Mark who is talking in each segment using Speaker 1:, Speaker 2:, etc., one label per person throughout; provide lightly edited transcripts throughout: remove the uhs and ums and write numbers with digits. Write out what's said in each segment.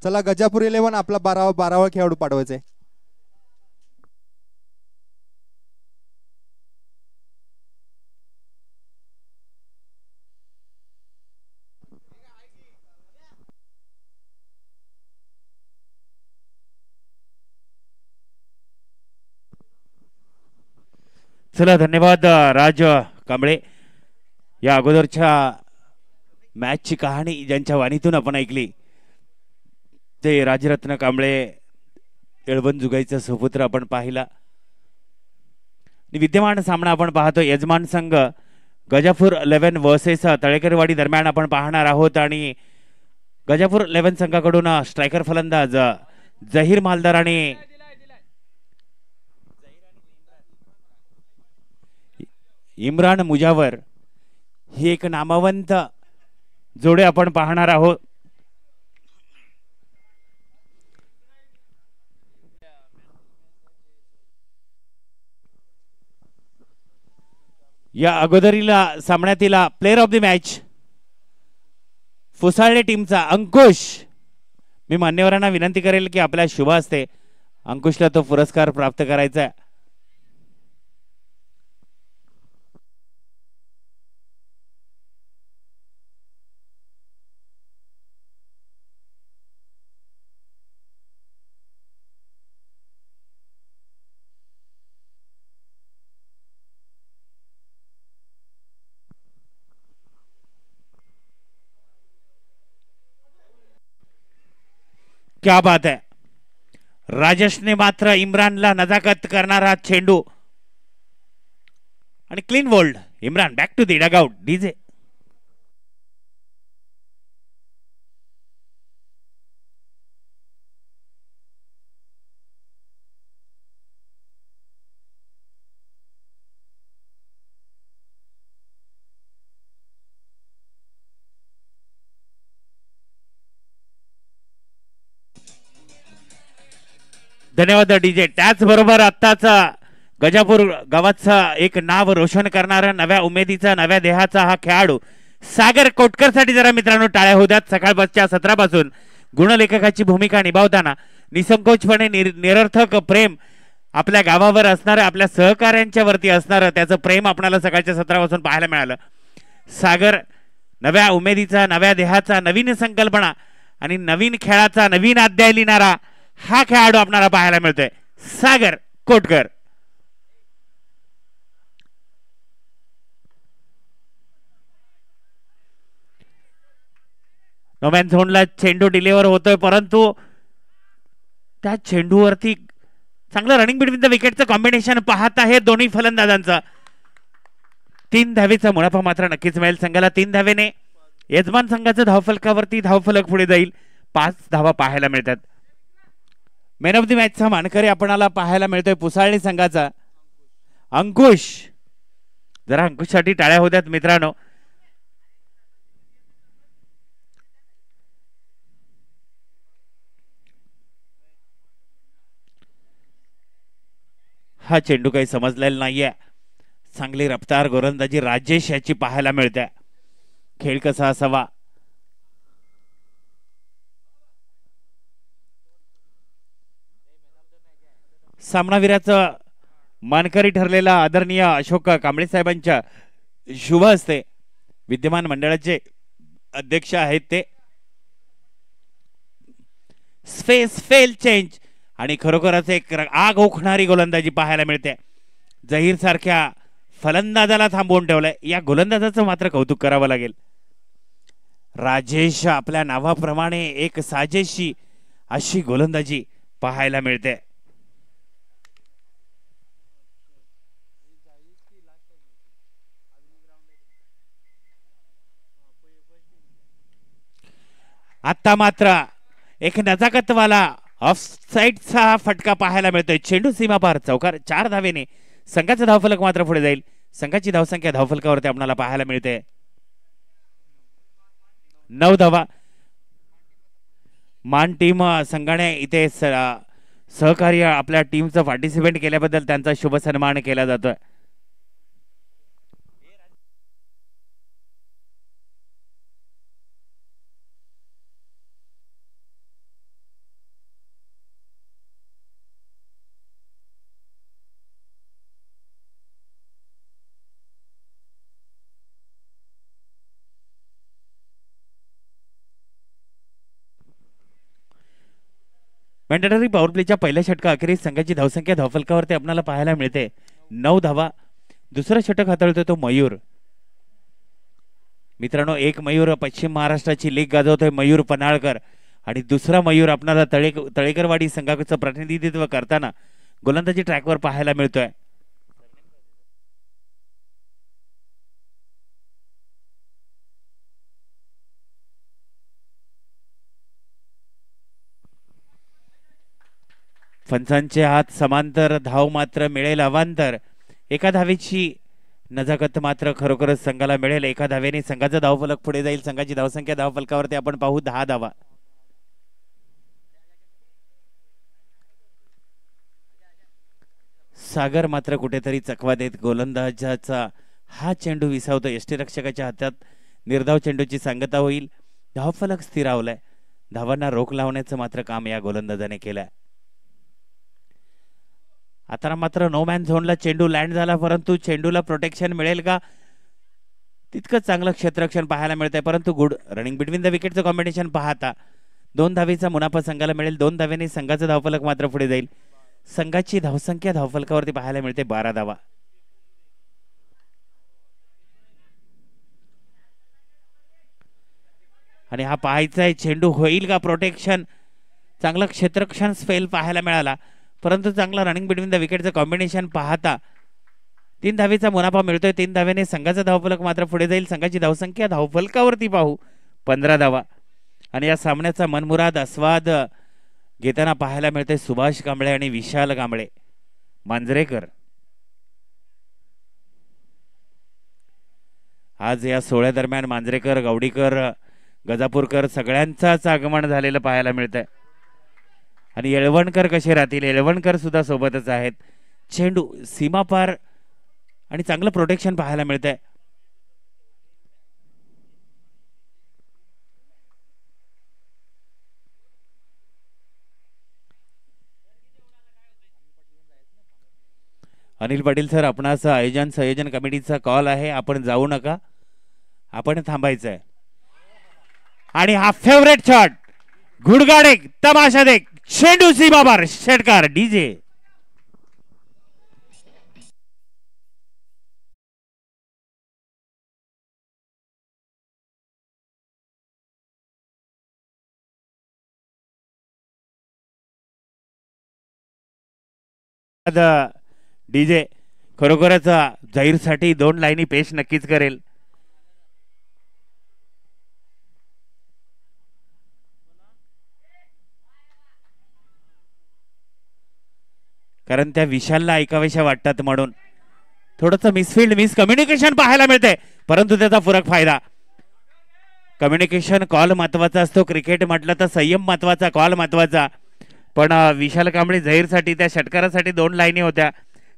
Speaker 1: चला गजापूर 11 आपला 12वा खेळाडू पाठवायचा.
Speaker 2: चला धन्यवाद राज कांबळे. या अगोदरच्या मॅचची कहाणी ज्यांच्या वाणीतून आपण ऐकली ते राजरत्न कांबळे येळवण जुगाईचा सुपुत्र आपण पाहिला. विद्यमान सामना आपण पाहतो यजमान संघ गजापूर 11 वर्सेस तळेकरवाडी दरम्यान आपण पाहणार आहोत. आणि गजापूर 11 संघाकडून स्ट्रायकर फलंदाज जहीर मालदार आणि इम्रान मुजावर ही एक नामवंत जोडे आपण पाहणार आहोत. या अगोदरीला सामन्यातील प्लेयर ऑफ द मॅच फुसाळले टीमचा अंकुश. मी मान्यवरांना विनंती करेल की आपल्या शुभ हस्ते अंकुशला तो पुरस्कार प्राप्त करायचा आहे. क्या बात है. राजेशने मात्र इम्रानला नजाकत करणारा चेंडू आणि clean bowled. Imran back to the dugout. DJ धन्यवाद डीजे. त्याचबरोबर आत्ताच गजापूर गावाचा एक नाव रोशन करणारा नव्या उमेदीचा नव्या देहाचा हा खेळाडू सागर कोटकर साठी जरा मित्रांनो टाळ्या होऊ द्यात. सकाळच्या सत्रापासून गुणलेखकाची भूमिका निभावताना निसंकोचपणे निरर्थक प्रेम आपल्या गावावर असणार, आपल्या सहकार्यांच्या वरती असणार त्याचं प्रेम आपल्याला सकाळच्या सत्रापासून पाहायला मिळालं. सागर नव्या उमेदीचा नव्या देहाचा नवीन संकल्पना आणि नवीन खेळाचा नवीन अध्याय लिहिणारा हा खेळाडू आपल्याला पाहायला मिळतोय सागर कोटकर. नोमॅन झोनला चेंडू डिलिव्हर होतोय परंतु त्या चेंडूवरती चांगलं रनिंग बिटवीन द विकेटचं कॉम्बिनेशन पाहत आहे दोन्ही फलंदाजांचं. 3 धावेचा मुनाफा मात्र नक्कीच मिळेल संघाला. 3 धावेने यजमान संघाचं धावफलकावरती धावफलक पुढे जाईल. 5 धावा पाहायला मिळतात. मॅन ऑफ द मॅचचा मानकरी आपणाला पाहायला मिळतोय पुसाळणी संघाचा अंकुश. जरा अंकुशसाठी टाळ्या होत्यात मित्रांनो. हा चेंडू काही समजलेला नाहीये. चांगली रफ्तार गोलंदाजी राजेश याची पाहायला मिळते. खेळ कसा असावा. सामनावीराचं मानकरी ठरलेला आदरणीय अशोक कांबळे साहेबांच्या शुभ हस्ते विद्यमान मंडळाचे अध्यक्ष आहेत ते स्पेस फेल चेंज आणि खरोखरच एक आग ओखणारी गोलंदाजी पाहायला मिळते. जहीर सारख्या फलंदाजाला थांबवून ठेवलंय. या गोलंदाजाचं मात्र कौतुक करावं लागेल. राजेश आपल्या नावाप्रमाणे एक साजेशी अशी गोलंदाजी पाहायला मिळते. आता मात्र एक नजाकतवाला ऑफ साइडचा फटका पाहायला मिळतोय. चेंडू सीमा पार चौकार. 4 धावेने संघाचा धावफलक मात्र पुढे जाईल. संघाची धावसंख्या धावफलकावरती आपल्याला पाहायला मिळते 9 धावा. मान टीम संघाने इथे सहकार्य आपल्या टीमचं पार्टिसिपेट केल्याबद्दल त्यांचा शुभ सन्मान केला जातोय. मॅन्डेटरी पॉवर प्लेच्या पहिल्या षटका अखेरीस संघाची धावसंख्या धावफलकावरती आपल्याला पाहायला मिळते 9 धावा. दुसरं षटक हाताळतोय तो मयूर. मित्रांनो, एक मयूर पश्चिम महाराष्ट्राची लीग गाजवतोय मयूर पन्हाळकर आणि दुसरा मयूर आपल्याला तळेकरवाडी संघाचं प्रतिनिधित्व करताना गोलंदाजी ट्रॅकवर पाहायला मिळतोय. फणसांचे हात समांतर, धाव मात्र मिळेल अवांतर. एका धावेची नजाकत मात्र खरोखरच संघाला मिळेल. एका धावेने संघाचा धावफलक पुढे जाईल. संघाची धावसंख्या धावफलकावरती आपण पाहू 10 धावा. सागर मात्र कुठेतरी चकवा देत गोलंदाजाचा हा चेंडू विसावतो. यष्टीरक्षकाच्या हातात निर्धाव चेंडूची सांगता होईल. धावफलक स्थिरावलाय. धावांना रोख लावण्याचं मात्र काम या गोलंदाजाने केलंय. आता मात्र नो मॅन झोनला चेंडू लँड झाला, परंतु चेंडूला प्रोटेक्शन मिळेल का? तितकं चांगलं क्षेत्ररक्षण पाहायला मिळतंय, परंतु गुड रनिंग बिटवीन द विकेटचं कॉम्बिनेशन पाहता 2 धावेचा मुनाफा संघाला मिळेल. 2 धावेने संघाचा धावफलक मात्र पुढे जाईल. संघाची धावसंख्या धावफलकावरती पाहायला मिळते 12 धावा. आणि हा पाहायचा आहे चेंडू होईल का प्रोटेक्शन? चांगलं क्षेत्ररक्षण स्पेल पाहायला मिळाला, परंतु चांगला रनिंग बिटवीन द विकेटचं कॉम्बिनेशन पाहता 3 धावेचा मुनाफा मिळतोय. 3 धावेने संघाचा धावफलक मात्र पुढे जाईल. संघाची धावसंख्या धावफलकावरती पाहू 15 धावा. आणि या सामन्याचा मनमुराद आस्वाद घेताना पाहायला मिळते सुभाष कांबळे आणि विशाल कांबळे मांजरेकर. आज या सोहळ्यादरम्यान मांजरेकर, गवडीकर, गजापूरकर सगळ्यांचाच आगमन झालेलं पाहायला मिळतंय. आणि येळवणकर कसे राहतील? येळवणकर सुद्धा सोबतच आहेत. चेंडू सीमापार आणि चांगलं प्रोटेक्शन पाहायला मिळतंय. अनिल पाटील सर, आपणास संयोजन कमिटीचा कॉल आहे. आपण जाऊ नका, आपण थांबायचं आहे. आणि हा फेवरेट शॉट, गुडगाड एक, तमाशा देख, चेंडू सीमापार, षटकार डीजे. डीजे खरोखरच जाहीरसाठी 2 लाईनी पेश नक्कीच करेल. कारण त्या विशालला ऐकावेशा वाटतात म्हणून थोडंसं मिसफिल्ड, मिसकम्युनिकेशन पाहायला मिळते, परंतु त्याचा पूरक फायदा. कम्युनिकेशन कॉल महत्वाचा असतो. क्रिकेट म्हटलं तर संयम महत्वाचा, कॉल महत्वाचा. पण विशाल कांबळे जाहीरसाठी त्या षटकारासाठी 2 लाईनी होत्या.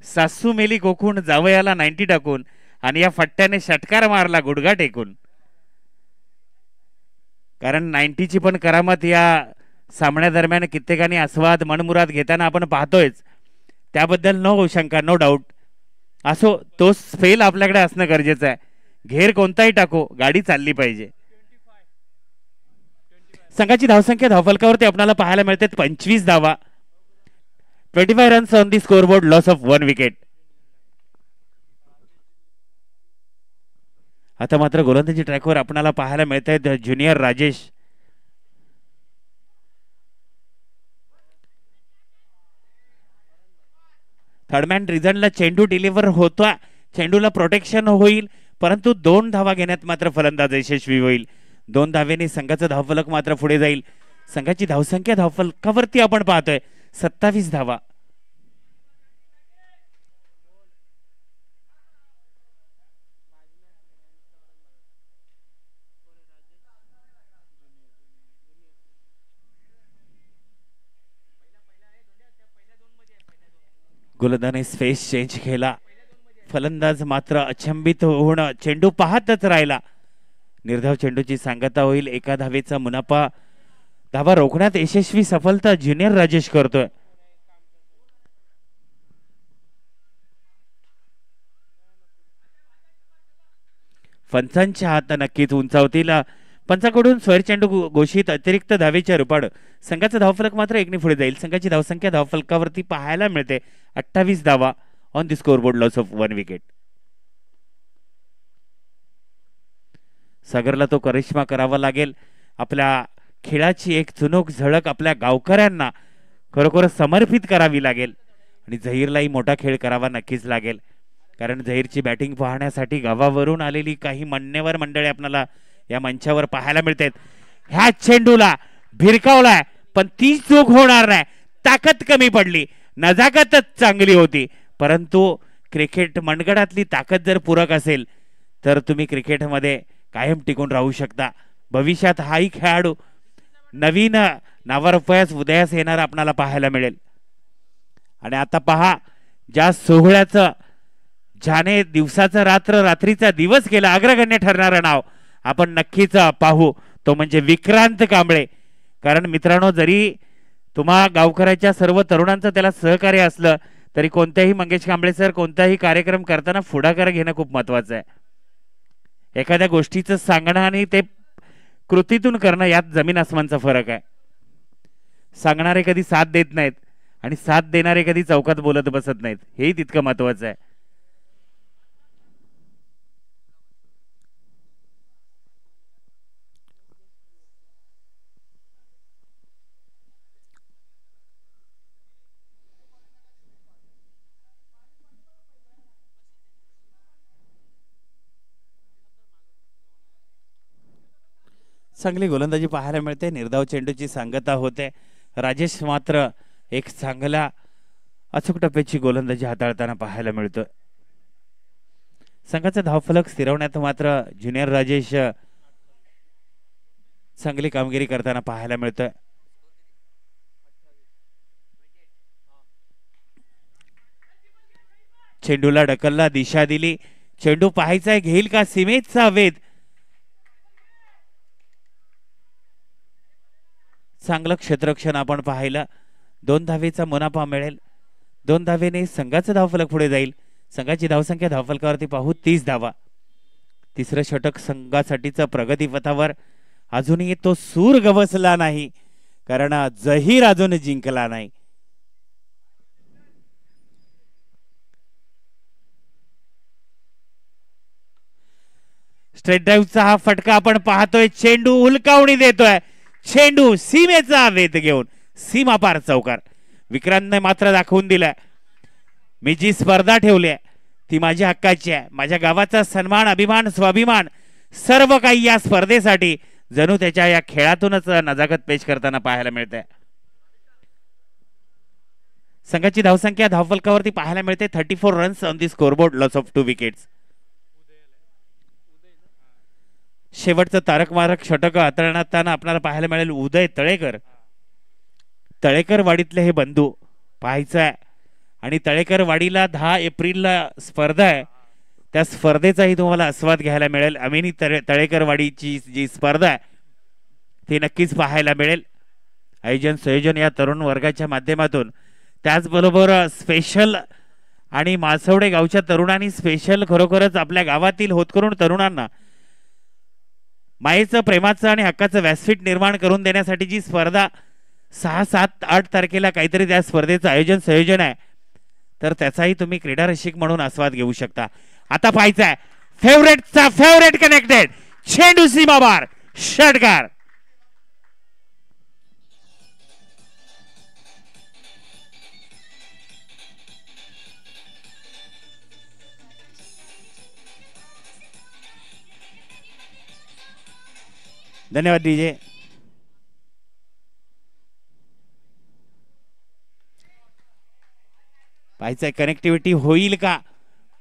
Speaker 2: सासू मेली कोकून जावयाला 90 टाकून आणि या फट्ट्याने षटकार मारला गुडघा टेकून. कारण 90ची पण करामत या सामन्यादरम्यान कित्येकांनी आस्वाद मनमुराद घेताना आपण पाहतोयच. त्याबद्दल नो शंका, नो डाऊट. असो, तो फेल आपल्याकडे असणं गरजेचं आहे. घेर कोणताही टाको, गाडी चालली पाहिजे. संघाची धावसंख्या धावफलकावरती आपल्याला पाहायला मिळते 25 धावा. 25 runs on the scoreboard, loss of 1 wicket. आता मात्र गोलंदाजी ट्रॅकवर आपल्याला पाहायला मिळत आहेत ज्युनियर राजेश. थर्डमॅन रिझनला चेंडू डिलिव्हर होता, चेंडूला प्रोटेक्शन होईल, परंतु 2 धावा घेण्यात मात्र फलंदाज यशस्वी होईल. 2 धावेने संघाचा धावफलक मात्र पुढे जाईल. संघाची धावसंख्या धावफलकावरती आपण पाहतोय 27 धावा. गोलंदाजाने स्पेस चेंज केला. फलंदाज मात्र अचंबित होऊन चेंडू पाहतच राहिला. निर्धाव चेंडूची सांगता होईल. एका धावेचा मुनाफा, धावा रोखण्यात यशस्वी सफलता ज्युनियर राजेश करतोय. फणसांच्या हात नक्कीच उंचावतील. पंचाकडून स्वैर चेंडू घोषित अतिरिक्त धावेच्या रूपानं संघाचा धावफलक मात्र एकने पुढे जाईल. संघाची धावसंख्या धावफलकावरती पाहायला मिळते 28 धावा on the scoreboard, loss of 1 wicket. सागरला तो करिश्मा करावा लागेल. आपल्या खेळाची एक चुनूक झळक आपल्या गावकऱ्यांना खरोखर समर्पित करावी लागेल आणि झहीरलाही मोठा खेळ करावा नक्कीच लागेल. कारण झहीरची बॅटिंग पाहण्यासाठी गावावरून आलेली काही मान्यवर मंडळी आपल्याला या मंचावर पाहायला मिळतात. ह्या चेंडूला भिरकावलाय पण ती चूक होणार नाही. ताकद कमी पडली, नजाकतच चांगली होती, परंतु क्रिकेट मनगडातली ताकद जर पूरक असेल तर तुम्ही क्रिकेटमध्ये कायम टिकून राहू शकता. भविष्यात हाही खेळाडू नवीन नावारूपास उदयास येणार आपल्याला पाहायला मिळेल. आणि आता पहा, ज्या सोहळ्याचं ज्याने दिवसाचा रात्र रात्रीचा दिवस केला अग्रगण्य ठरणारं नाव आपण नक्कीच पाहू, तो म्हणजे विक्रांत कांबळे. कारण मित्रांनो, जरी तुम्हा गावकऱ्याच्या सर्व तरुणांचं त्याला सहकार्य असलं तरी कोणत्याही मंगेश कांबळे सर कोणताही कार्यक्रम करताना पुढाकार घेणं खूप महत्वाचं आहे. एखाद्या गोष्टीचं सांगणं आणि ते कृतीतून करणं यात जमीन आसमानचा फरक आहे. सांगणारे कधी साथ देत नाहीत आणि साथ देणारे कधी चौकात बोलत बसत नाहीत, हेही तितकं महत्वाचं आहे. चांगली गोलंदाजी पाहायला मिळते. निर्धाव चेंडूची सांगता होते. राजेश मात्र एक चांगला अचूक टप्प्याची गोलंदाजी हाताळताना पाहायला मिळतो. संघाचा धावफलक स्थिरवण्यात मात्र ज्युनियर राजेश चांगली कामगिरी करताना पाहायला मिळतोय. चेंडूला ढकलला, दिशा दिली, चेंडू पाहायचा घेईल का सीमेचा वेध. चांगलं क्षेत्ररक्षण आपण पाहिलं. 2 धावेचा मुनाफा मिळेल. 2 धावेने संघाचं धावफलक पुढे जाईल. संघाची धावसंख्या धावफलकावरती पाहू 30 धावा. तिसरं षटक संघासाठीचं प्रगतीपथावर. अजूनही तो सूर गवसला नाही कारण जहीर अजून जिंकला नाही. स्ट्रेट ड्राईव्हचा हा फटका आपण पाहतोय. चेंडू हुलकावणी देतोय. चेंडू सीमेचा वेध घेऊन सीमा पार चौकार. विक्रांतने मात्र दाखवून दिलाय, मी जी स्पर्धा ठेवली आहे ती माझ्या हक्काची आहे. माझ्या गावाचा सन्मान, अभिमान, स्वाभिमान सर्व काही या स्पर्धेसाठी जणू त्याच्या या खेळातूनच नजाकत पेश करताना पाहायला मिळते. संघाची धावसंख्या धावफलकावरती पाहायला मिळते 34 runs on the scoreboard, loss of 2 wickets. शेवटचं तारक मारक षटक हाताळताना आपल्याला पाहायला मिळेल उदय तळेकर. तळेकर वाडीतले हे बंधू पाहायचं आहे. आणि तळेकर वाडीला 10 एप्रिलला स्पर्धा आहे. त्या स्पर्धेचाही तुम्हाला आस्वाद घ्यायला मिळेल. अमिनी तळेकर वाडीची जी स्पर्धा आहे ती नक्कीच पाहायला मिळेल. आयोजन संयोजन या तरुण वर्गाच्या माध्यमातून, त्याचबरोबर स्पेशल आणि मासवडे गावच्या तरुणांनी स्पेशल खरोखरच आपल्या गावातील होतकरून तरुणांना मायेचं, प्रेमाचं आणि हक्काचं व्यासपीठ निर्माण करून देण्यासाठी जी स्पर्धा 6, 7, 8 तारखेला काहीतरी त्या स्पर्धेचं आयोजन संयोजन आहे, तर त्याचाही तुम्ही क्रीडा रसिक म्हणून आस्वाद घेऊ शकता. आता पाहायचं आहे फेवरेटचा फेवरेट कनेक्टेड चेंडू सीमाबार षटकार. धन्यवाद डीजे. पाहायचंय कनेक्टिव्हिटी होईल का.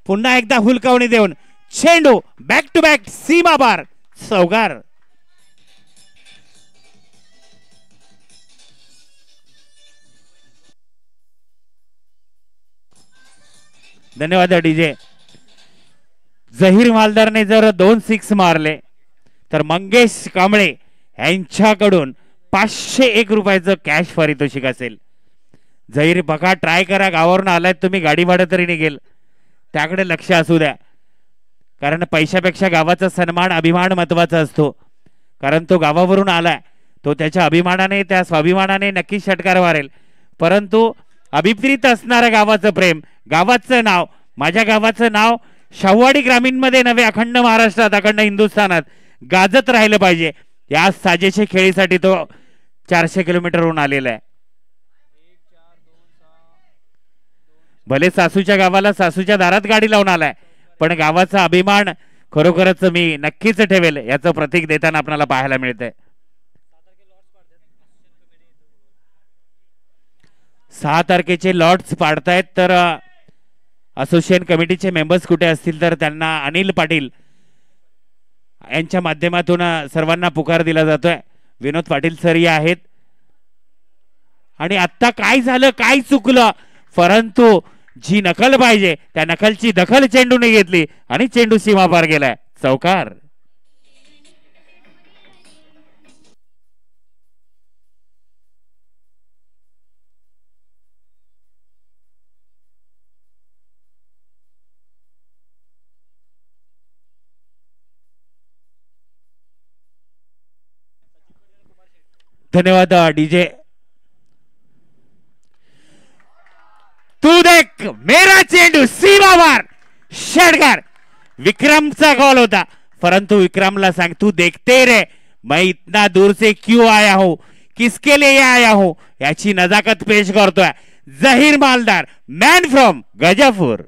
Speaker 2: पुन्हा एकदा हुलकावणी देऊन चेंडू बॅक टू बॅक सीमाबार चौकार. धन्यवाद डीजे. जहीर मालदारने जर 2 सिक्स मारले तर मंगेश कांबळे यांच्याकडून 501 रुपयाचं कॅश पारितोषिक असेल. जहीर बघा, ट्राय करा, गावावरून आलाय तुम्ही, गाडी भाडं तरी निघेल, त्याकडे लक्ष असू द्या. कारण पैशापेक्षा गावाचा सन्मान, अभिमान महत्वाचा असतो. कारण तो गावावरून आलाय, तो त्याच्या अभिमानाने त्या स्वाभिमानाने नक्कीच षटकार मारेल. परंतु अभिप्रीत असणारं गावाचं प्रेम, गावाचं नाव, माझ्या गावाचं नाव शाहूवाडी ग्रामीण मध्ये नव्हे अखंड महाराष्ट्रात अखंड हिंदुस्थानात गाजत राहिलं पाहिजे, या साजेशे खेळीसाठी तो 400 किलोमीटरहून आलेला आहे. भले सासूच्या गावाला सासूच्या दारात गाडी लावून आलाय, पण गावाचा अभिमान खरोखरच मी नक्कीच ठेवेल याचं प्रतीक देताना आपल्याला पाहायला मिळतंय. 6 तारखेचे लॉट्स पाडतायत, तर असोसिएशन कमिटीचे मेंबर्स कुठे असतील तर त्यांना अनिल पाटील यांच्या माध्यमातून सर्वांना पुकार दिला जातोय. विनोद पाटील सर या आहेत. आणि आता काय झालं, काय चुकलं, परंतु जी नकल पाहिजे त्या नकलची दखल चेंडूने घेतली आणि चेंडू सीमा पार गेलाय. चौकार. धन्यवाद डीजे. तू देख मेरा चेंडू सीमावार षटकार. विक्रमचा कॉल होता, परंतु विक्रमला सांग तू देखते रे, मैं इतना दूर से क्यों आया हूं, किसके लिए आया हूं, याची नजाकत पेश करतोय जहीर मालदार, मॅन फ्रॉम गजापूर.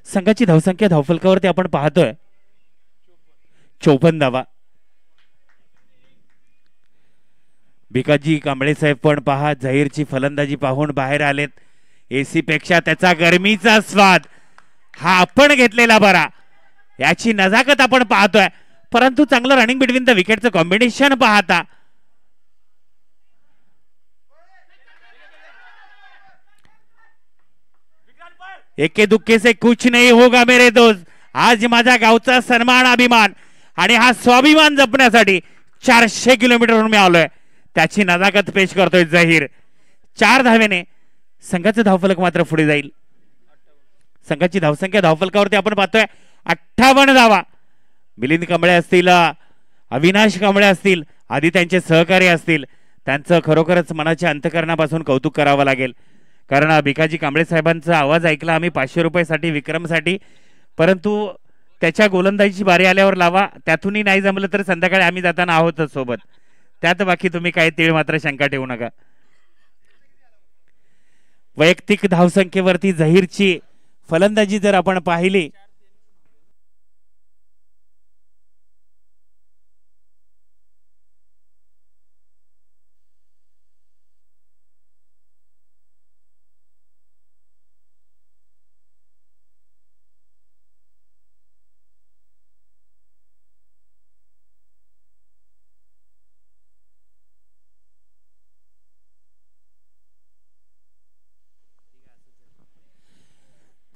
Speaker 2: संघाची धावसंख्या धावफलकावरती आपण पाहतोय 54 धावा. भिकाजी कांबळे साहेब पण पहा, झहीरची फलंदाजी पाहून बाहेर आलेत. एसी पेक्षा त्याचा गरमीचा स्वाद हा आपण घेतलेला बरा, याची नजाकत आपण पाहतोय. परंतु चांगलं रनिंग बिटवीन द विकेटचं कॉम्बिनेशन पाहता एके दुक्के से कुछ नहीं होगा मेरे दोस्त. आज माझ्या गावचा सन्मान अभिमान आणि हा स्वाभिमान जपण्यासाठी 400 किलोमीटरवरून मी आलोय, त्याची नजाकत पेश करतोय झहीर. 4 धावेने संघाचं धावफलक मात्र पुढे जाईल. संघाची धावसंख्या धावफलकावरती आपण पाहतोय 58 धावा. मिलिंद कांबळे असतील, अविनाश कांबळे असतील, आधी त्यांचे सहकारी असतील, त्यांचं खरोखरच मनाच्या अंतकरणापासून कौतुक करावं लागेल. कारण भिकाजी कांबळे साहेबांचा आवाज ऐकला आम्ही 500 रुपयासाठी विक्रमसाठी, परंतु त्याच्या गोलंदाजीची बारी आल्यावर लावा, त्यातूनही नाही जमलं तर संध्याकाळी आम्ही जाताना आहोतच सोबत, त्यात बाकी तुम्ही काही तीळ मात्र शंका ठेवू नका. वैयक्तिक धावसंख्येवरती झहीरची फलंदाजी जर आपण पाहिली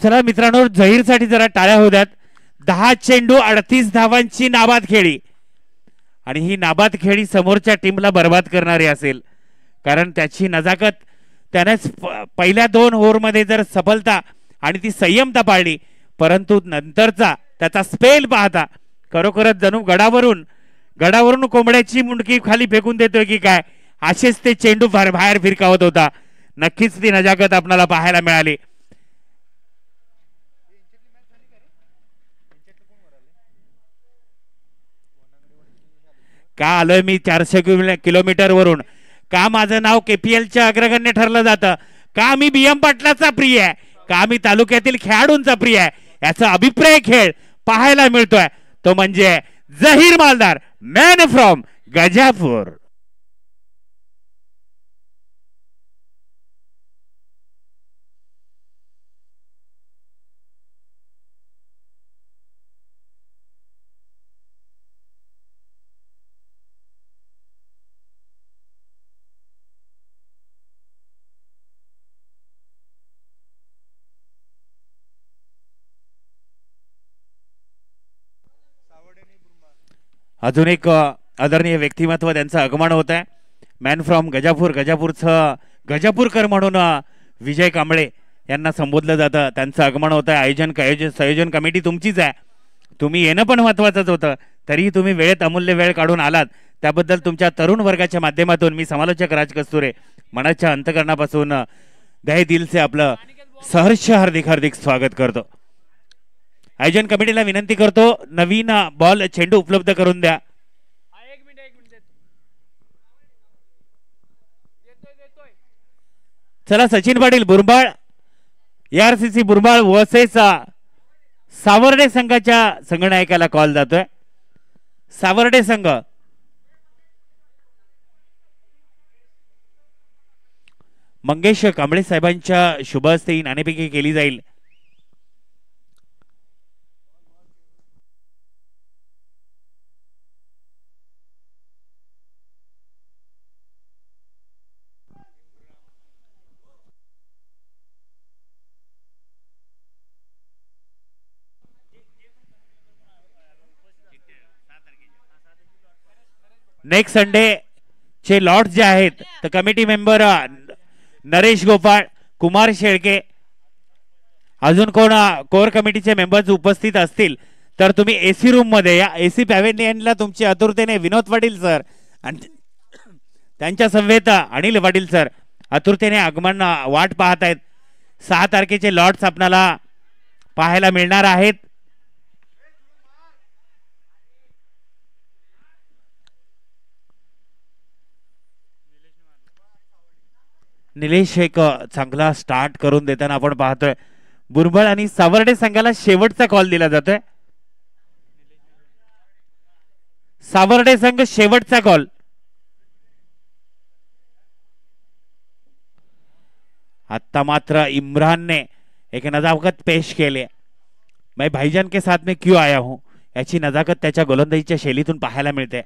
Speaker 2: चला मित्रांनो, झहीरसाठी जरा टाळ्या होऊ द्यात. 10 चेंडू 38 धावांची नाबाद खेळी, आणि ही नाबाद खेळी समोरच्या टीमला बर्बाद करणारी असेल, कारण त्याची नजाकत त्याने पहिल्या 2 ओव्हरमध्ये जर सफलता आणि ती संयमता पाळली, परंतु नंतरचा त्याचा स्पेल पाहता खरोखरच जणू गडावरून कोंबड्याची मुंडकी खाली फेकून देतोय की काय, असेच ते चेंडू बाहेर फिरकावत होता. नक्कीच ती नजाकत आपल्याला पाहायला मिळाली. का आलोय मी 400 किलोमीटर वरून, का माझं नाव केपीएलच्या अग्रगण्य ठरलं जातं, का मी बीएम पाटलाचा प्रिय आहे, का मी तालुक्यातील खेळाडूंचा प्रिय आहे, याचा अभिप्राय खेळ पाहायला मिळतोय तो म्हणजे झहीर मालदार, मॅन फ्रॉम गजापूर. अजून एक आदरणीय व्यक्तिमत्व त्यांचं आगमन होत आहे. मॅन फ्रॉम गजापूर, गजापूरचं गजापूरकर म्हणून विजय कांबळे यांना संबोधलं जातं. त्यांचं आगमन होतं. संयोजन कमिटी तुमचीच आहे. तुम्ही येणं पण महत्वाचंच होतं. तरीही तुम्ही वेळेत अमूल्य वेळ काढून आलात त्याबद्दल तुमच्या तरुण वर्गाच्या माध्यमातून मी समालोचक राज कस्तुरे मनाच्या अंतकरणापासून दहे दिल से आपलं सहर्ष हार्दिक स्वागत करतो. आयोजन कमिटीला विनंती करतो नवीन बॉल चेंडू उपलब्ध करून द्या. चला सचिन पाटील बुरबाळ ARCC बुरबाळ वर्सेस सावर्डे संघाच्या संघनायकाला कॉल जातोय. सावर्डे संघ मंगेश कांबळे साहेबांच्या शुभ हस्ते ही नाणेफेकी केली जाईल. नेक्स्ट संडे चे लॉट जे आहेत तर कमिटी मेंबर नरेश गोपाळ, कुमार शेळके, अजून कोण कोर कमिटीचे मेंबर्स उपस्थित असतील तर तुम्ही एसी रूम मध्ये या. एसी पॅव्हेलियनला तुमची आतुरतेने विनोद पाटील सर आणि त्यांच्या समवेत अनिल पाटील सर आतुरतेने आगमन वाट पाहत आहेत. 6 तारखेचे लॉट्स आपल्याला पाहायला मिळणार आहेत. निलेश एक चांगला स्टार्ट करून देताना आपण पाहतोय. बुरबळ आणि सावर्डे संघाला शेवटचा कॉल दिला जातोय. सावर्डे संघ शेवटचा कॉल. आता मात्र इम्रान ने एक नजाकत पेश केली. मैं भाईजान के साथ में क्यों आया हूं याची नजाकत त्याच्या गोलंदाजीच्या शैलीतून पाहायला मिळते.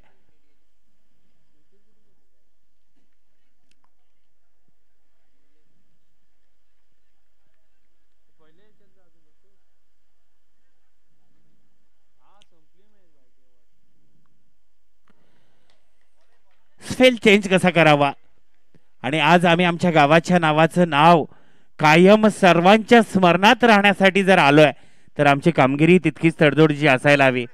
Speaker 2: स्पेल चेंज कसा करावा आणि आज आम्ही आमच्या गावाच्या नावाचं नाव कायम सर्वांच्या स्मरणात राहण्यासाठी जर आलोय तर आमची कामगिरी तितकीच तडजोडीची असायला हवी.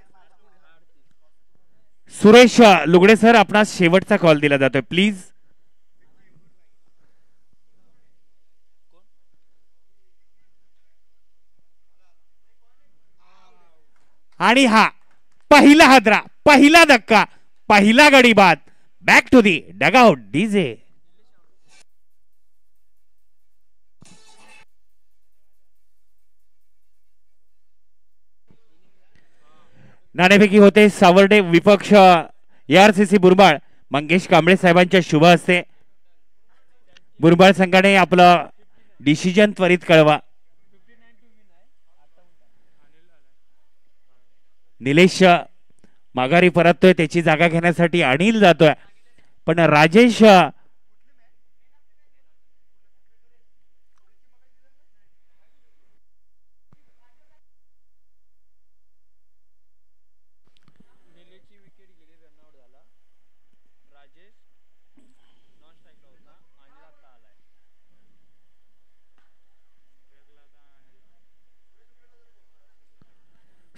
Speaker 2: सुरेश लुगडे सर आपणास शेवटचा कॉल दिला जातोय प्लीज. आणि हा पहिला हादरा, पहिला धक्का, पहिला गडी बाद. Back to the dugout DJ. नाणेफेकी होते सावर्डे विपक्ष ARCC बुरबाळ मंगेश कांबळे साहेबांच्या शुभ हस्ते. बुरबाळ संघाने आपलं डिसिजन त्वरित कळवा. निलेश माघारी परततोय. त्याची जागा घेण्यासाठी अनिल जातोय पण राजेश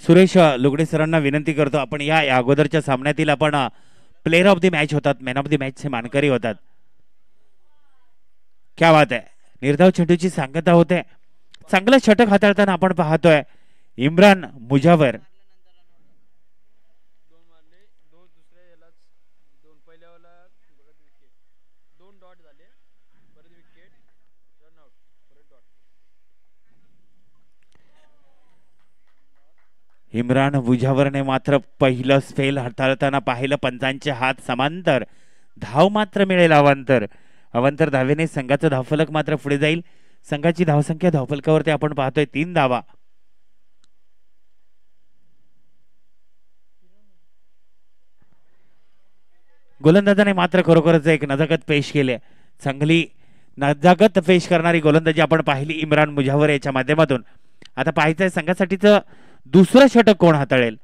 Speaker 2: सुरेश लुगडे सरांना विनंती करतो आपण या अगोदरच्या सामन्यातील आपण प्लेयर ऑफ द मॅच होतात, मॅन ऑफ द मॅच चे मानकरी होतात. क्या बात आहे. निर्धाव चेंडूची सांगता होते. चांगलं षटक हाताळताना आपण पाहतोय इम्रान मुजावर. इम्रान बुजावरने मात्र पहिलं स्पेल हाताळताना पाहिलं. पंचांचे हात समांतर. धाव मात्र मिळेल अवांतर. अवांतर धावेने संघाचा धावफलक मात्र पुढे जाईल. संघाची धावसंख्या धावफलकावरती आपण पाहतोय 3 धावा. गोलंदाजाने मात्र खरोखरच एक नजाकत पेश केली. चांगली नजाकत पेश करणारी गोलंदाजी आपण पाहिली इम्रान मुजावर याच्या माध्यमातून. आता पाहायचंय संघासाठीच दुसरं षटक कोण हाताळेल.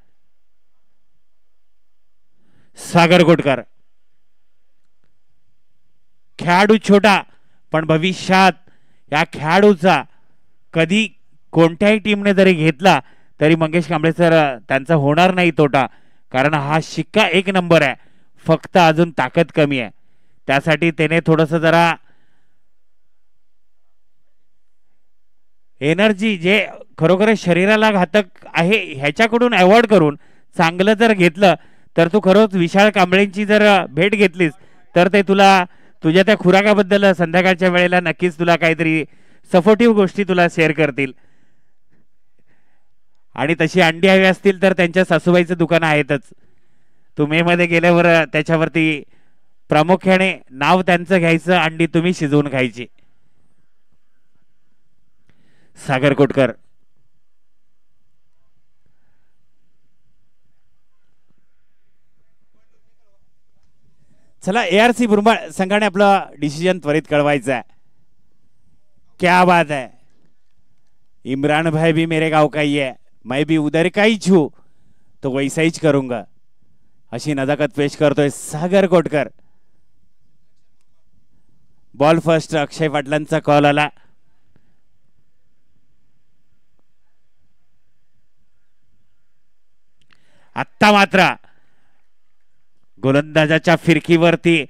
Speaker 2: सागर कोटकर. खेळाडू छोटा पण भविष्यात या खेळाडूचा कधी कोणत्याही टीमने जरी घेतला तरी मंगेश कांबळे सर त्यांचा होणार नाही तोटा, कारण हा शिक्का एक नंबर आहे, फक्त अजून ताकद कमी आहे. त्यासाठी त्याने थोडस जरा एनर्जी जे खरोखर शरीराला घातक आहे ह्याच्याकडून अवॉइड करून चांगलं जर घेतलं तर तू खरोच विशाल कांबळेंची जर भेट घेतलीस तर ते तुला तुझ्या त्या खुराकाबद्दल संध्याकाळच्या वेळेला नक्कीच तुला काहीतरी सपोर्टिव्ह गोष्टी तुला शेअर करतील. आणि तशी अंडी हवी असतील तर त्यांच्या सासूबाईचं दुकान आहेतच. तू मे मध्ये गेल्यावर त्याच्यावरती प्रामुख्याने नाव त्यांचं घ्यायचं, अंडी तुम्ही शिजवून खायची. सागर कोटकर चला ARC बुरंबाळ संघाने आपला डिसिजन त्वरित कळवायचा है. क्या बात है, इमरान भाई भी मेरे गांव का ही है, मैं भी उधर का ही हूं तो वैसा ही करूंगा अशी नजाकत पेश करतोय सागर कोटकर. बॉल फर्स्ट अक्षय पाटलांचा कॉल आला. आत्ता मात्र गोलंदाजाच्या फिरकीवरती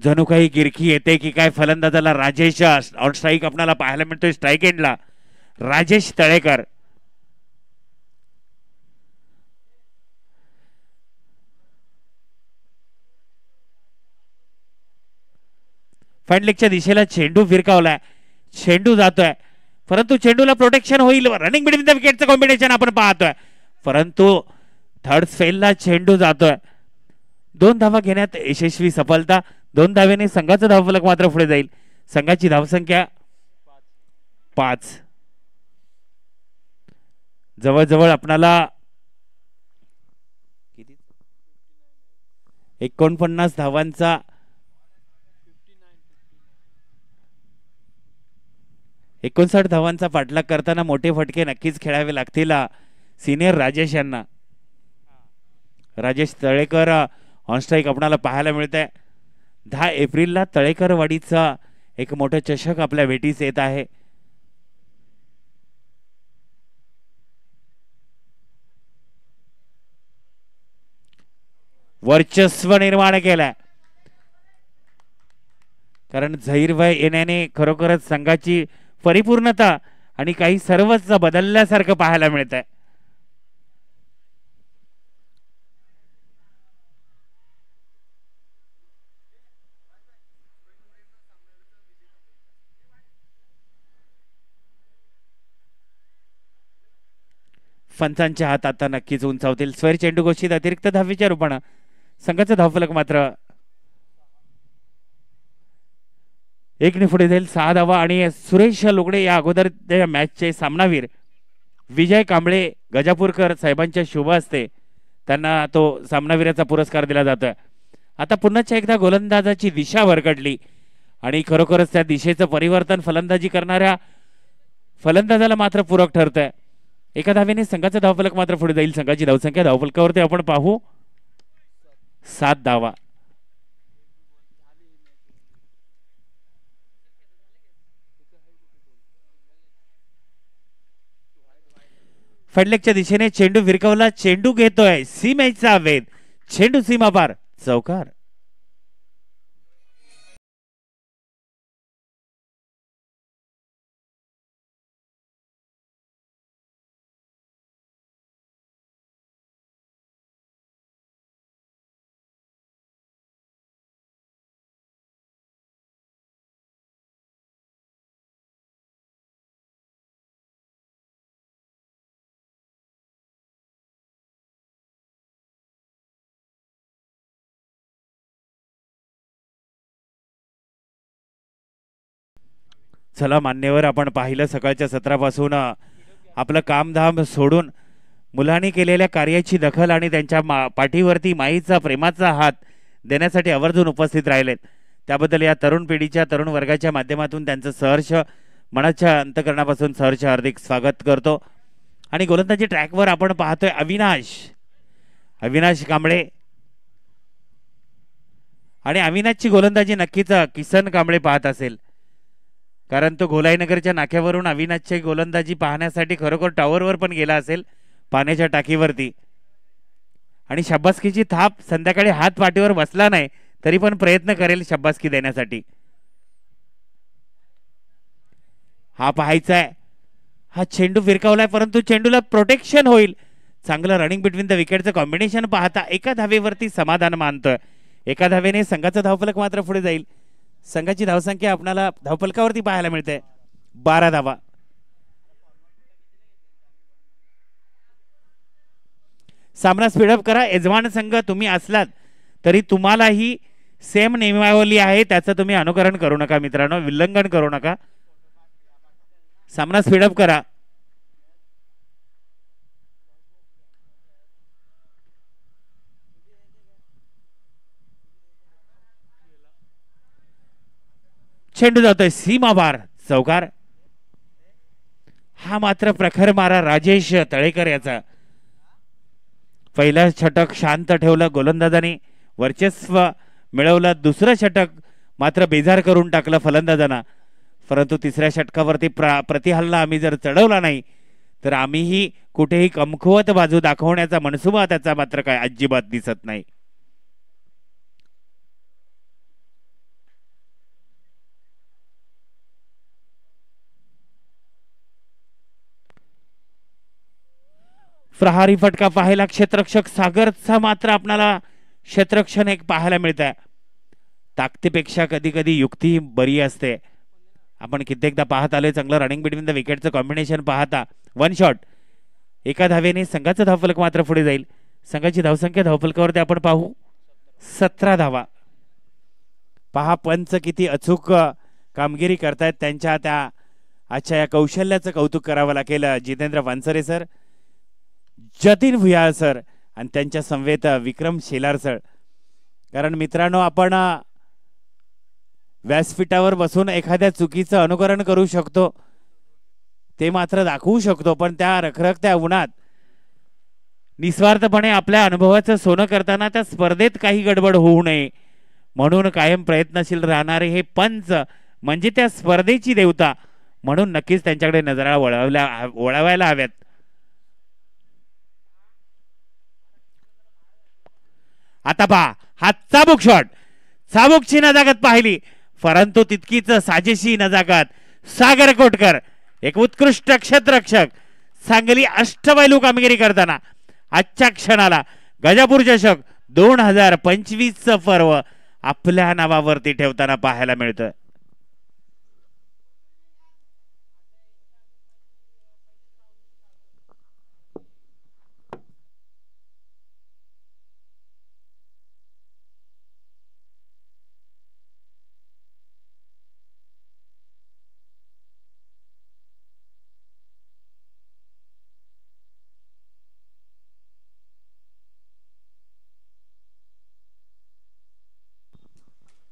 Speaker 2: जणू काही गिरकी येते की काय फलंदाजाला राजेश ऑन स्ट्राईक आपल्याला पाहायला मिळतोय. स्ट्राईक एंडला राजेश तळेकर. फंडलेगच्या दिशेला चेंडू फिरकावलाय, चेंडू जातोय परंतु चेंडूला प्रोटेक्शन होईल. रनिंग बिटवीन द विकेटचं कॉम्बिनेशन आपण पाहतोय परंतु थर्ड स्पेलला चेंडू जातोय. 2 धावा घेण्यात यशस्वी सफलता. 2 धावेने संघाचा धावफलक मात्र पुढे जाईल. संघाची धावसंख्या 5. जवळजवळ आपणाला 49 धावांचा 59 धावांचा पाठलाग करताना मोठे फटके नक्कीच खेळावे लागतील सिनियर राजेश यांना. राजेश तळेकर ऑन स्ट्राईक आपल्याला पाहायला मिळतंय. 10 एप्रिलला तळेकरवाडीचा एक मोठं चषक आपल्या भेटीस येत आहे. वर्चस्व निर्माण केलाय कारण झहीरभाई येण्याने खरोखरच संघाची परिपूर्णता आणि काही सर्वच बदलल्यासारखं पाहायला मिळत आहे. पंचांच्या हात आता नक्कीच उंचावतील. स्वर चेंडू गोष्टीत अतिरिक्त धावेच्या रूपाने संघाचा धावफलक मात्र 1 ने पुढे जाईल. 6 धावा आणि सुरेश लोगडे या अगोदर मॅचचे सामनावीर विजय कांबळे गजापूरकर साहेबांच्या शुभ हस्ते त्यांना तो सामनावीराचा पुरस्कार दिला जातोय. आता पुन्हा एकदा गोलंदाजाची दिशा भरकटली आणि खरोखरच त्या दिशेचं परिवर्तन फलंदाजी करणाऱ्या फलंदाजाला मात्र पूरक ठरतंय. 1 धावेने संघाचा धावफलक मात्र पुढे जाईल. संघाची धावसंख्या धावफलकावरती आपण पाहू 7 धावा. फडलेकच्या दिशेने चेंडू विरकवला, चेंडू घेतोय सीमेचा वेध, चेंडू सीमा पार, चौकार. चला मान्यवर, आपण पाहिलं सकाळच्या सत्रापासून आपलं कामधाम सोडून मुलांनी केलेल्या कार्याची दखल आणि त्यांच्या पाठीवरती माईचा प्रेमाचा हात देण्यासाठी आवर्जून उपस्थित राहिलेत. त्याबद्दल या तरुण पिढीच्या तरुण वर्गाच्या माध्यमातून त्यांचं सहर्ष मनाच्या अंतकरणापासून सहर्ष हार्दिक स्वागत करतो. आणि गोलंदाजी ट्रॅकवर आपण पाहतोय अविनाश कांबळे. आणि अविनाशची गोलंदाजी नक्कीच किसन कांबळे पाहत असेल, कारण तो गोलाईनगरच्या नाक्यावरून अविनाशची गोलंदाजी पाहण्यासाठी खरोखर टॉवरवर पण गेला असेल, पाण्याच्या टाकीवरती. आणि शाबासकीची थाप संध्याकाळी हात पाठीवर बसला नाही तरी पण प्रयत्न करेल शाबासकी देण्यासाठी. हा पाहायचा आहे, हा चेंडू फिरकावलाय परंतु चेंडूला प्रोटेक्शन होईल. चांगलं रनिंग बिटवीन द विकेटचं कॉम्बिनेशन पाहता एका धावेवरती समाधान मानतोय. एका धावेने संघाचा धावफलक मात्र पुढे जाईल. संघाची धावसंख्या आपल्याला धावफलकावरती पाहायला मिळते 12 धावा. सामना स्पीडअप करा. यजमान संघ तुम्ही असलात तरी तुम्हालाही सेम नियमावली आहे, त्याचं तुम्ही अनुकरण करू नका मित्रांनो, उल्लंघन करू नका. सामना स्पीडअप करा. चेंडू जातोय सीमाबार चौकार. हा मात्र प्रखर मारा राजेश तळेकर याचा. पहिला षटक शांत ठेवलं गोलंदाजाने, वर्चस्व मिळवलं. दुसरं षटक मात्र बेजार करून टाकलं फलंदाजांना. परंतु तिसऱ्या षटकावरती प्रतिहल्ला आम्ही जर चढवला नाही तर आम्हीही कुठेही कमकुवत बाजू दाखवण्याचा मनसुबा त्याचा मात्र काय अजिबात दिसत नाही. प्रहारी फटका पाहायला क्षेत्ररक्षक सागरचा मात्र आपल्याला क्षेत्ररक्षण एक पाहायला मिळत आहे. ताकदीपेक्षा कधी कधी युक्ती बरी असते. आपण कित्येकदा पाहत आलोय. चांगलं रनिंग बिटवीन द विकेटचं कॉम्बिनेशन पाहता वन शॉट. एका धावेने संघाचं धावफलक मात्र पुढे जाईल. संघाची धावसंख्या धावफलकावरती आपण पाहू 17 धावा. पहा पंच किती अचूक कामगिरी करतायत. त्यांच्या त्या आजच्या या कौशल्याचं कौतुक करावं लागेल जितेंद्र वानसरे सर, जतीन भुयाळ सर आणि त्यांच्या समवेत विक्रम शेलार सर. कारण मित्रांनो आपण व्यासपीठावर बसून एखाद्या चुकीचं अनुकरण करू शकतो, ते मात्र दाखवू शकतो, पण त्या रखरखत्या उन्हात निस्वार्थपणे आपल्या अनुभवाचं सोनं करताना त्या स्पर्धेत काही गडबड होऊ नये म्हणून कायम प्रयत्नशील राहणारे हे पंच म्हणजे त्या स्पर्धेची देवता म्हणून नक्कीच त्यांच्याकडे नजरा वळवायला हव्यात. आता पहा हा चाबूक शॉट. चाबूकची नजाकत पाहिली परंतु तितकीच साजेशी नजाकत. सागर कोटकर एक उत्कृष्ट क्षेत्ररक्षक, चांगली अष्टपैलू कामगिरी करताना आजच्या क्षणाला गजापूर चषक 2025 चं पर्व आपल्या नावावरती ठेवताना पाहायला मिळतं.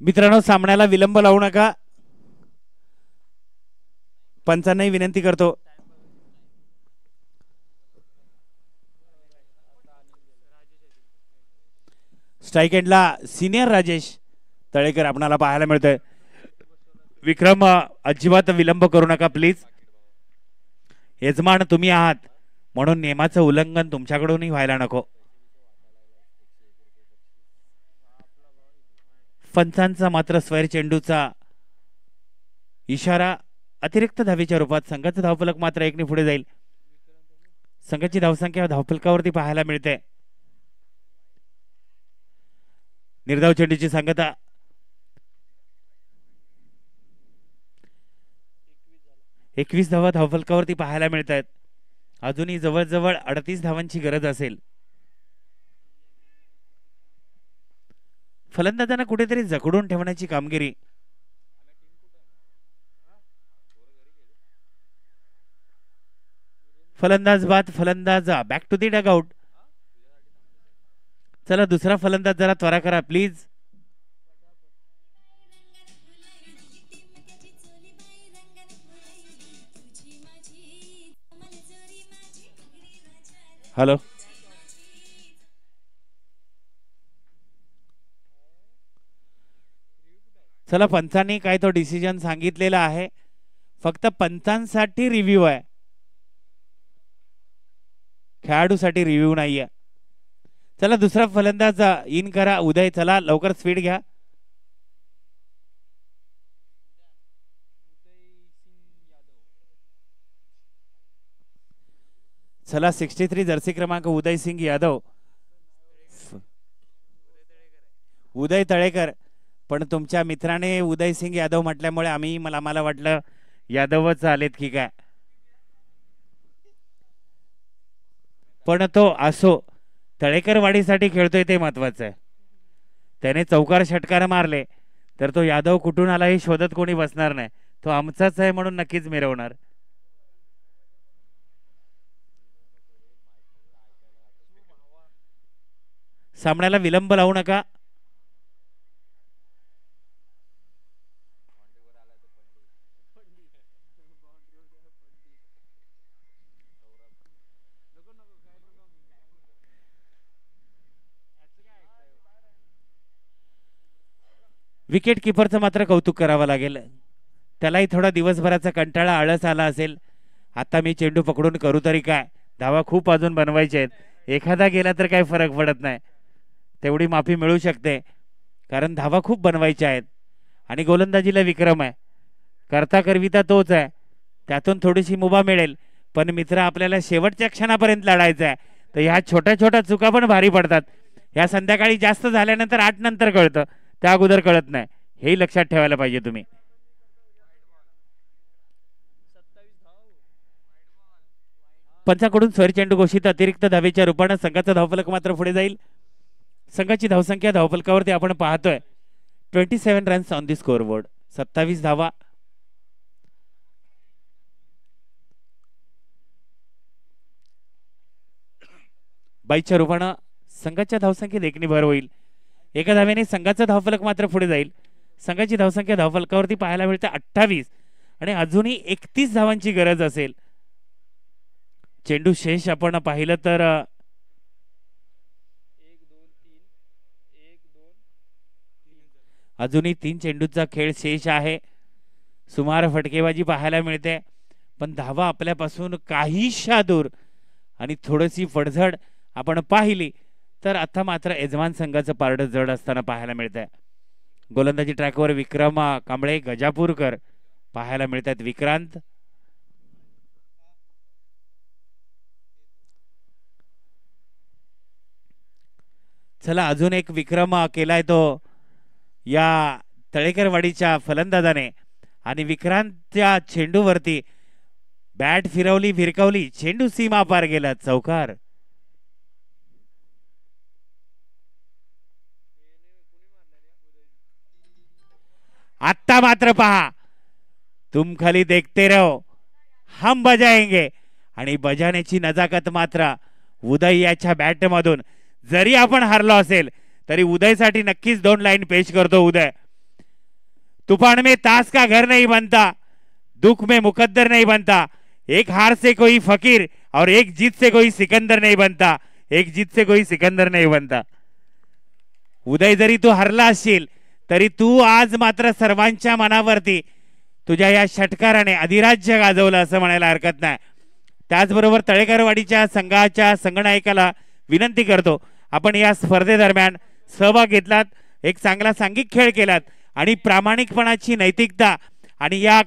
Speaker 2: मित्रांनो सामन्याला विलंब लावू नका, पंचांनाही विनंती करतो. स्ट्राइक एंडला सिनियर राजेश तळेकर आपल्याला पाहायला मिळतंय. विक्रम अजिबात विलंब करू नका प्लीज. यजमान तुम्ही आहात म्हणून नियमाचं उल्लंघन तुमच्याकडूनही व्हायला नको. पंचांचा मात्र स्वैर चेंडूचा इशारा अतिरिक्त धावेच्या रूपात. संघाचं धावफलक मात्र 1 ने पुढे जाईल. संघाची धावसंख्या धावफलकावरती पाहायला मिळते. निर्धाव चेंडूची सांगता 21 धावा धावफलकावरती पाहायला मिळत आहेत. अजूनही जवळजवळ 38 धावांची गरज असेल. फलंदाजांना कुठेतरी जखडून ठेवण्याची कामगिरी. फलंदाज बाद फलंदाज बॅक टू दी डगआउट. चला दुसरा फलंदाज जरा त्वरा करा प्लीज. हॅलो चला पंचांनी काय तो डिसिजन सांगितलेला आहे, फक्त पंचांसाठी रिव्ह्यू आहे, खेळाडूसाठी रिव्ह्यू नाहीये. चला दुसरा फलंदाज इन करा. उदय चला लवकर स्पीड घ्या. चला 63 जर्सी क्रमांक उदय सिंग यादव. उदय तळेकर, पण तुमच्या मित्राने उदय सिंग यादव म्हटल्यामुळे मला वाटलं यादवच आलेत की काय, पण तो असो, तळेकर वाडीसाठी खेळतोय ते महत्वाचं आहे. त्याने चौकार षटकार मारले तर तो यादव कुठून आला हे शोधत कोणी बसणार नाही, तो आमचाच आहे म्हणून नक्कीच मिरवणार. सामन्याला विलंब लावू नका. विकेट किपरचं मात्र कौतुक करावं लागेल. त्यालाही थोडा दिवसभराचा कंटाळा आळस आला असेल. आता मी चेंडू पकडून करू तरी काय, धावा खूप अजून बनवायचे आहेत. एखादा गेला तर काही फरक पडत नाही, तेवढी माफी मिळू शकते, कारण धावा खूप बनवायच्या आहेत आणि गोलंदाजीला विक्रम आहे. करता करविता तोच आहे, त्यातून थोडीशी मुभा मिळेल. पण मित्र आपल्याला शेवटच्या क्षणापर्यंत लढायचं आहे, तर ह्या छोट्या छोट्या चुका पण भारी पडतात. ह्या संध्याकाळी जास्त झाल्यानंतर 8 नंतर कळतं, त्या अगोदर कळत नाही, हेही लक्षात ठेवायला पाहिजे तुम्ही. पंचाकडून स्वर चेंडू घोषित. अतिरिक्त धावेच्या रूपाने संघाचा धावफलक मात्र पुढे जाईल. संघाची धावसंख्या धावफलकावरती आपण पाहतोय 27 runs on the score board, 27 धावा. बाईच्या रूपाने संघाच्या धावसंख्येत एकनी भर होईल. एका धावेने संघाचा धावफलक मात्र पुढे जाईल. संघाची धावसंख्या धावफलकावरती पाहायला मिळते 28 आणि अजूनही 31 धावांची गरज असेल. चेंडू शेष आपण पाहिलं तर अजूनही 3 चेंडूचा खेळ शेष आहे. सुमार फटकेबाजी पाहायला मिळते, पण धावा आपल्यापासून काहीशा दूर आणि थोडीशी फडझड आपण पाहिली तर आता मात्र यजमान संघाचं पारडं जड असताना पाहायला मिळतंय. गोलंदाजी ट्रॅकवर विक्रम कांबळे, गजापूरकर पाहायला मिळतात. विक्रांत, चला अजून एक विक्रम केलाय तो या तळेकरवाडीच्या फलंदाजाने आणि विक्रांतच्या चेंडूवरती बॅट फिरवली, भिरकवली, चेंडू सीमा पार गेला, चौकार. आता मात्र पहा, तुम खाली देखते रहो हम बजाएंगे, आणि बजाण्याची नजाकत मात्र उदय याच्या बॅट मधून. जरी आपण हारलो असेल तरी उदयसाठी नक्कीच 2 लाईन पेश करतो उदय. तूफान में ताश का घर नहीं बनता, दुख में मुकद्दर नहीं बनता, एक हार से कोई फकीर और एक जीत से कोई सिकंदर नहीं बनता, एक जीत से कोई सिकंदर नहीं बनता. उदय जरी तू हरला असशील तरी तू आज मात्र सर्वांच्या मनावरती तुझ्या या षटकाराने अधिराज्य गाजवलं असं म्हणायला हरकत नाही. त्याचबरोबर तळेकरवाडीच्या संघाच्या संघनायकाला विनंती करतो, आपण या स्पर्धेदरम्यान सहभाग घेतलात, एक चांगला सांघिक खेळ केलात आणि प्रामाणिकपणाची नैतिकता आणि या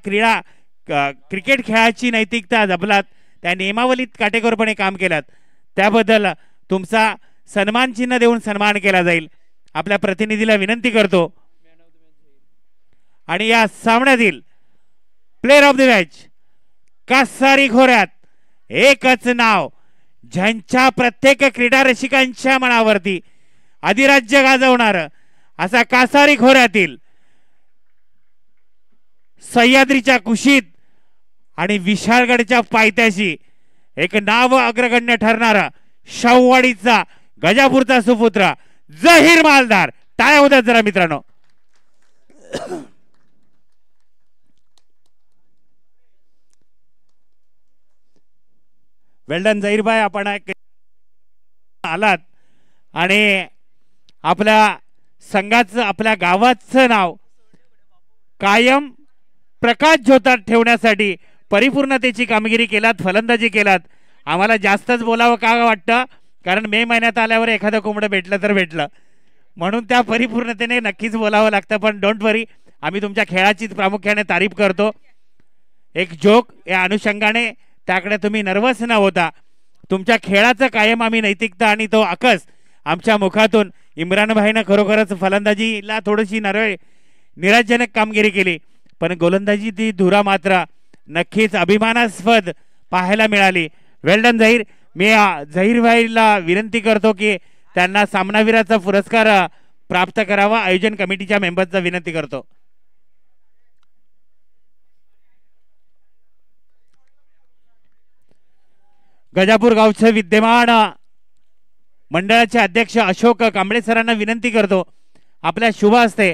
Speaker 2: क्रिकेट खेळाची नैतिकता जपलात, त्या नियमावलीत काटेकोरपणे काम केलात, त्याबद्दल तुमचा सन्मान चिन्ह देऊन सन्मान केला जाईल. आपल्या प्रतिनिधीला विनंती करतो आणि या सामन्यातील प्लेयर ऑफ द मॅच कासारी खोऱ्यात एकच नाव, ज्यांच्या प्रत्येक क्रीडा रसिकांच्या मनावरती अधिराज्य गाजवणार असा कासारी खोऱ्यातील सह्याद्रीच्या कुशीत आणि विशाळगडच्या पायथ्याशी एक नाव अग्रगण्य ठरणारा शाहूवाडीचा गजापूरचा सुपुत्र जहीर मालदार. टाळ्या होत्या जरा मित्रांनो. वेल्डन जहीर भाई, आपण आलात आणि आपल्या संघाचं, आपल्या गावाचं नाव कायम प्रकाश ज्योतात ठेवण्यासाठी परिपूर्णतेची कामगिरी केलात, फलंदाजी केलात. आम्हाला जास्तच बोलावं का वाटतं, कारण मे महिन्यात आल्यावर एखादं कोंबडं भेटलं तर भेटलं, म्हणून त्या परिपूर्णतेने नक्कीच बोलावं लागतं. पण डोंट वरी, आम्ही तुमच्या खेळाची प्रामुख्याने तारीफ करतो. एक जोक या अनुषंगाने, त्याकडे तुम्ही नर्वस न होता तुमच्या खेळाचं कायम आम्ही नैतिकता आणि तो आकस आमच्या मुखातून इम्रान भाईनं खरोखरच फलंदाजीला थोडीशी निराशजनक कामगिरी केली, पण गोलंदाजी ती धुरा मात्र नक्कीच अभिमानास्पद पाहायला मिळाली. वेल डन झहीर. मी झहीर भाईला विनंती करतो की त्यांना सामनावीराचा पुरस्कार प्राप्त करावा. आयोजन कमिटीच्या मेंबर्सचा विनंती करतो. गजापूर गावचे विद्यमान मंडळाचे अध्यक्ष अशोक कांबळे सरांना विनंती करतो आपल्या शुभ हस्ते